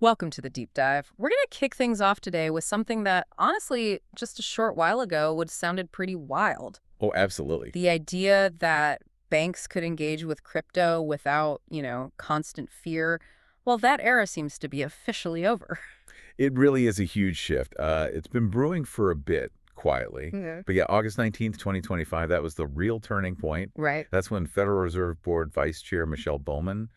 Welcome to the deep dive. We're going to kick things off today with something that, honestly, just a short while ago would have sounded pretty wild. Oh, absolutely. The idea that banks could engage with crypto without, constant fear. Well, that era seems to be officially over. It really is a huge shift. It's been brewing for a bit quietly. Mhm. But yeah, August 19th, 2025, that was the real turning point. Right. That's when Federal Reserve Board Vice Chair Michelle Bowman,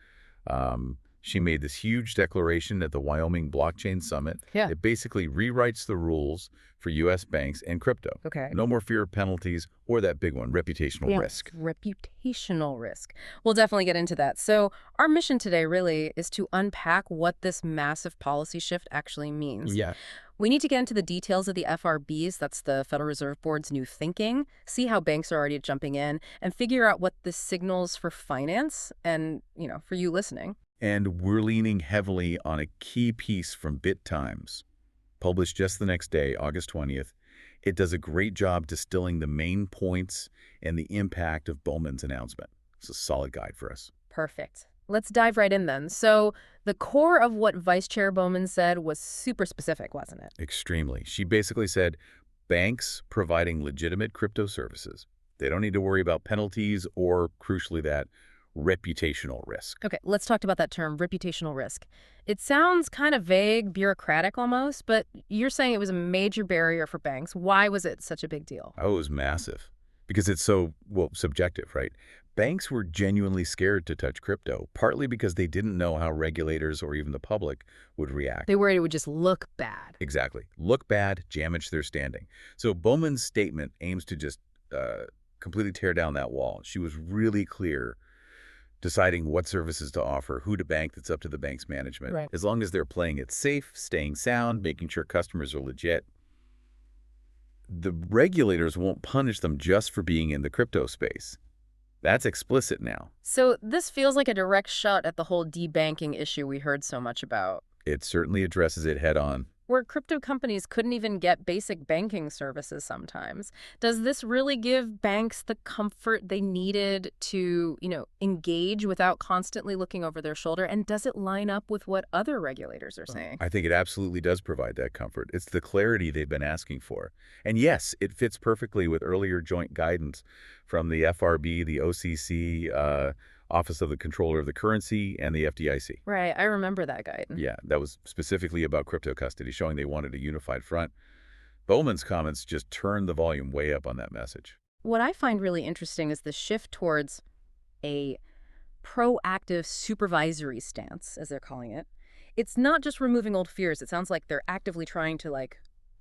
she made this huge declaration at the Wyoming Blockchain Summit. Yeah. It basically rewrites the rules for U.S. banks and crypto. Okay. No more fear of penalties or that big one, reputational risk. Reputational risk. We'll definitely get into that. So our mission today really is to unpack what this massive policy shift actually means. Yeah. We need to get into the details of the FRBs, that's the Federal Reserve Board's new thinking, see how banks are already jumping in, and figure out what this signals for finance and, for you listening. And we're leaning heavily on a key piece from Bit Times, published just the next day, August 20th. It does a great job distilling the main points and the impact of Bowman's announcement. It's a solid guide for us. Perfect. Let's dive right in then. So the core of what Vice Chair Bowman said was super specific, wasn't it? Extremely. She basically said, banks providing legitimate crypto services, they don't need to worry about penalties or, crucially, that reputational risk. Okay, let's talk about that term, reputational risk. It sounds kind of vague, bureaucratic almost, but you're saying it was a major barrier for banks. Why was it such a big deal? Oh, it was massive because it's so, well, subjective, right? Banks were genuinely scared to touch crypto, partly because they didn't know how regulators or even the public would react. They worried it would just look bad. Exactly. Look bad, damage their standing. So Bowman's statement aims to just completely tear down that wall. She was really clear deciding what services to offer, who to bank, that's up to the bank's management. Right. As long as they're playing it safe, staying sound, making sure customers are legit, the regulators won't punish them just for being in the crypto space. That's explicit now. So this feels like a direct shot at the whole debanking issue we heard so much about, It certainly addresses it head on. where crypto companies couldn't even get basic banking services sometimes. Does this really give banks the comfort they needed to, engage without constantly looking over their shoulder? And does it line up with what other regulators are saying? I think it absolutely does provide that comfort. It's the clarity they've been asking for. And yes, it fits perfectly with earlier joint guidance from the FRB, the OCC, Office of the Controller of the Currency, and the FDIC. Right, I remember that guide. Yeah, that was specifically about crypto custody, showing they wanted a unified front. Bowman's comments just turned the volume way up on that message. What I find really interesting is the shift towards a proactive supervisory stance, as they're calling it. It's not just removing old fears. It sounds like they're actively trying to,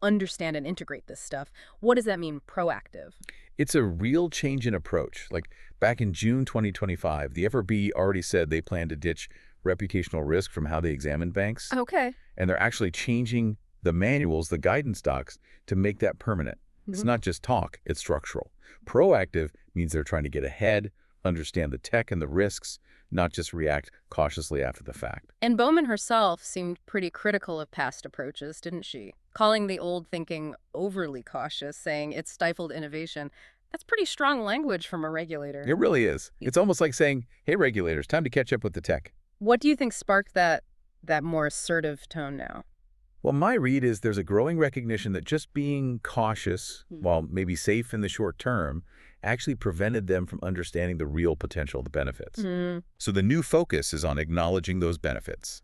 understand and integrate this stuff. What does that mean, proactive? It's a real change in approach. Like back in June 2025, the FRB already said they plan to ditch reputational risk from how they examine banks. Okay. And they're actually changing the manuals, the guidance docs, to make that permanent. It's not just talk, it's structural. Proactive means they're trying to get ahead, understand the tech and the risks, not just react cautiously after the fact. And Bowman herself seemed pretty critical of past approaches, didn't she? Calling the old thinking overly cautious, saying it stifled innovation. That's pretty strong language from a regulator. It really is. It's almost like saying, hey, regulators, time to catch up with the tech. What do you think sparked that more assertive tone now? Well, my read is there's a growing recognition that just being cautious, while maybe safe in the short term, actually prevented them from understanding the real potential of the benefits. So the new focus is on acknowledging those benefits.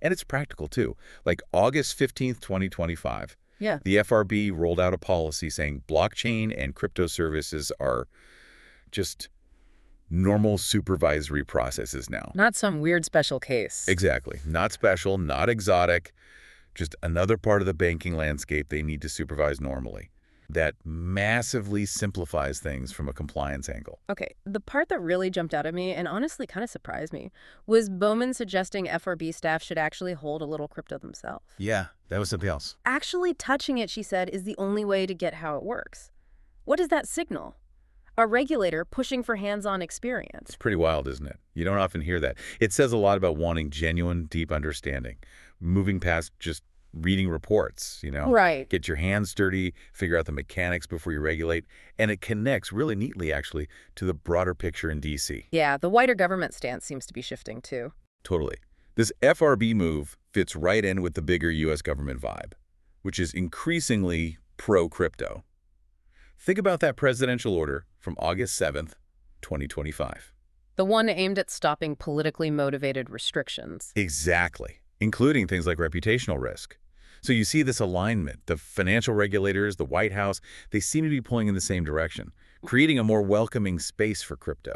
And it's practical, too. Like August 15th, 2025, Yeah. the FRB rolled out a policy saying blockchain and crypto services are just normal supervisory processes now. Not some weird special case. Exactly. Not special, not exotic, just another part of the banking landscape they need to supervise normally. That massively simplifies things from a compliance angle. Okay, the part that really jumped out at me, and honestly kind of surprised me, was Bowman suggesting FRB staff should actually hold a little crypto themselves. Yeah, that was something else. Actually touching it, she said, is the only way to get how it works. What does that signal? A regulator pushing for hands-on experience. It's pretty wild, isn't it? You don't often hear that. It says a lot about wanting genuine, deep understanding, moving past just reading reports, Right. Get your hands dirty, figure out the mechanics before you regulate, and it connects really neatly, actually, to the broader picture in D.C. Yeah, the wider government stance seems to be shifting too. Totally. This FRB move fits right in with the bigger U.S. government vibe, which is increasingly pro-crypto. Think about that presidential order from August 7th, 2025. The one aimed at stopping politically motivated restrictions. Exactly, including things like reputational risk. So you see this alignment. The financial regulators, the White House, they seem to be pulling in the same direction, creating a more welcoming space for crypto.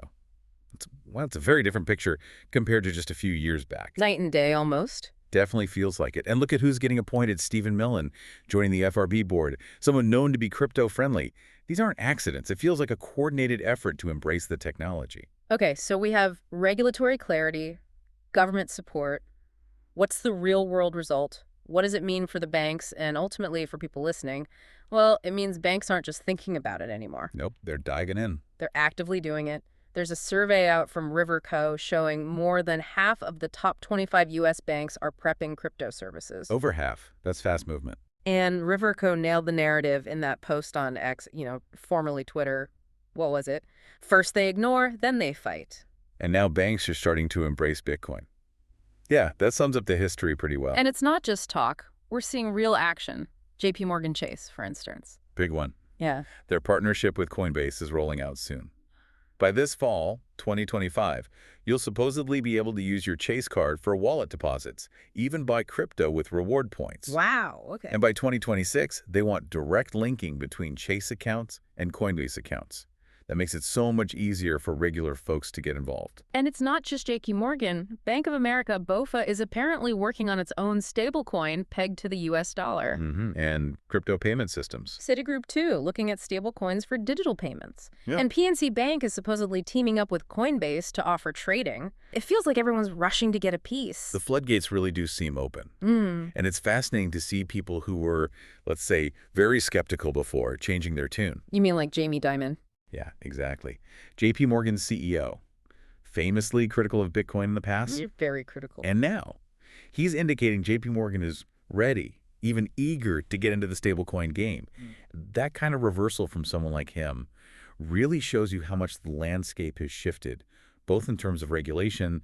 It's a very different picture compared to just a few years back. Night and day, almost. Definitely feels like it. And look at who's getting appointed. Stephen Millen joining the FRB board, someone known to be crypto-friendly. These aren't accidents. It feels like a coordinated effort to embrace the technology. Okay, so we have regulatory clarity, government support. What's the real-world result? What does it mean for the banks and ultimately for people listening? Well, it means banks aren't just thinking about it anymore. Nope, they're diving in. They're actively doing it. There's a survey out from Riverco showing more than half of the top 25 U.S. banks are prepping crypto services. Over half. That's fast movement. And Riverco nailed the narrative in that post on X, formerly Twitter. What was it? First they ignore, then they fight. And now banks are starting to embrace Bitcoin. Yeah, that sums up the history pretty well. And it's not just talk. We're seeing real action. JP Morgan Chase, for instance. Big one. Yeah. Their partnership with Coinbase is rolling out soon. By this fall, 2025, you'll supposedly be able to use your Chase card for wallet deposits, even buy crypto with reward points. Wow, okay. And by 2026, they want direct linking between Chase accounts and Coinbase accounts. That makes it so much easier for regular folks to get involved. And it's not just JP Morgan. Bank of America, BOFA, is apparently working on its own stablecoin pegged to the U.S. dollar. And crypto payment systems. Citigroup, too, looking at stablecoins for digital payments. Yeah. And PNC Bank is supposedly teaming up with Coinbase to offer trading. It feels like everyone's rushing to get a piece. The floodgates really do seem open. And it's fascinating to see people who were, let's say, very skeptical before changing their tune. You mean like Jamie Dimon? Yeah, exactly. JP Morgan's CEO, famously critical of Bitcoin in the past. You're very critical. And now, he's indicating JP Morgan is ready, even eager to get into the stablecoin game. That kind of reversal from someone like him really shows you how much the landscape has shifted, both in terms of regulation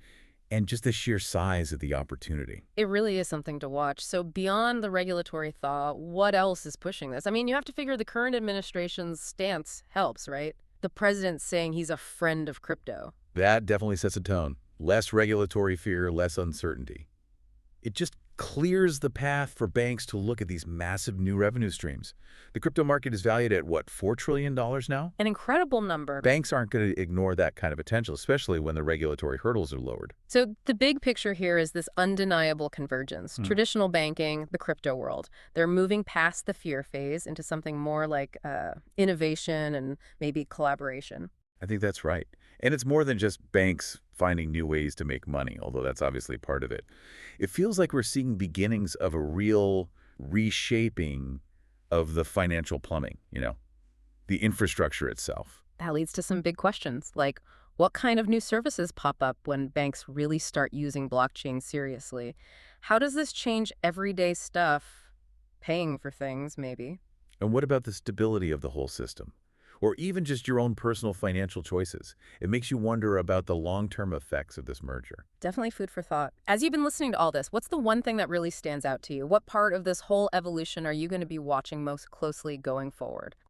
and just the sheer size of the opportunity. It really is something to watch. So beyond the regulatory thaw, what else is pushing this? I mean, you have to figure the current administration's stance helps, right? The president's saying he's a friend of crypto. That definitely sets a tone. Less regulatory fear, less uncertainty. It just clears the path for banks to look at these massive new revenue streams. The crypto market is valued at, what, $4 trillion now? An incredible number. Banks aren't going to ignore that kind of potential, especially when the regulatory hurdles are lowered. So the big picture here is this undeniable convergence. Traditional banking, the crypto world. They're moving past the fear phase into something more like innovation and maybe collaboration. I think that's right. And it's more than just banks finding new ways to make money, although that's obviously part of it. It feels like we're seeing beginnings of a real reshaping of the financial plumbing, the infrastructure itself. That leads to some big questions, like what kind of new services pop up when banks really start using blockchain seriously? How does this change everyday stuff, paying for things, maybe? And what about the stability of the whole system? Or even just your own personal financial choices. It makes you wonder about the long-term effects of this merger. Definitely food for thought. As you've been listening to all this, what's the one thing that really stands out to you? What part of this whole evolution are you going to be watching most closely going forward?